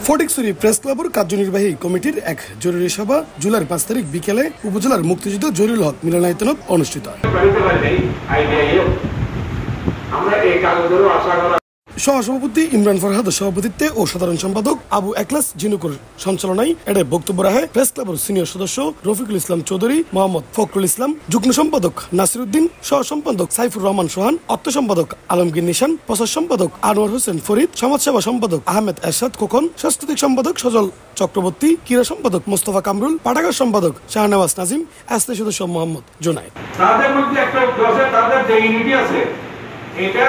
Fatikchhari press ক্লাবের কার্যনির্বাহী কমিটির এক জরুরি সভা জুলাইয়ের 5 তারিখ বিকেলে উপজেলার মুক্তিযুদ্ধ জহিরুল হক মিলনায়তনত অনুষ্ঠিত হয়। সহসভাপতি ইমরান ফরহাদের সভাপতিত্বে ও সাধারণ সম্পাদক আবু একলাস জিনুকুর সঞ্চালনায় এতে বক্তব্য রাখে প্রেস ক্লাবের সিনিয়র সদস্য রফিকুল ইসলাম চৌধুরী, মোহাম্মদ ফখরুল ইসলাম, যুগ্ম সম্পাদক নাসির উদ্দিন, সহ সম্পাদক সাইফুর রহমান সোহান, অর্থ সম্পাদক আলমগীর নিশান, প্রচার সম্পাদক আনোয়ার হোসেন ফরিদ, সমাজসেবা সম্পাদক আহমেদ এরশাদ খোকন, সাংস্কৃতিক সম্পাদক সজল চক্রবর্তী, ক্রীড়া সম্পাদক মোস্তফা কামরুল, পাঠাগার সম্পাদক শাহনেওয়াজ নাজিম, স্থায়ী সদস্য মোহাম্মদ জোনায়েদ। তাদের মধ্যে একটা তাদের যে ইউনিটি আছে এটা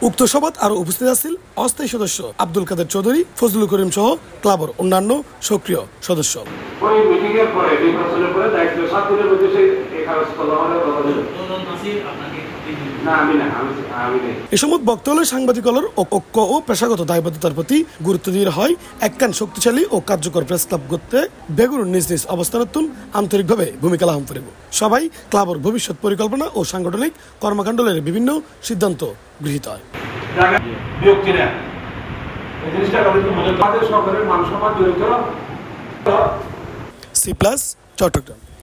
উক্ত সভাত আরো উপস্থিত আছেন অস্থায়ী সদস্য আব্দুল কাদের চৌধুরী, ফজলুল করিম সহ ক্লাবের অন্যান্য সক্রিয় সদস্য। এ সময় বক্তব্যে সাংবাদিকতার ঐক্য ও পেশাগত দায়বদ্ধতার প্রতি গুরুত্ব দিয়ে হয় একখান শক্তিশালী ও কার্যকর প্রেস ক্লাব করতে বেগুন নিজ নিজ অবস্থানতুন আন্তরিকভাবে ভূমিকা লাভ করিব। সবাই ক্লাবের ভবিষ্যৎ পরিকল্পনা ও সাংগঠনিক কর্মকাণ্ডের বিভিন্ন সিদ্ধান্ত গৃহীত হয়। C+ চট্টগ্রাম।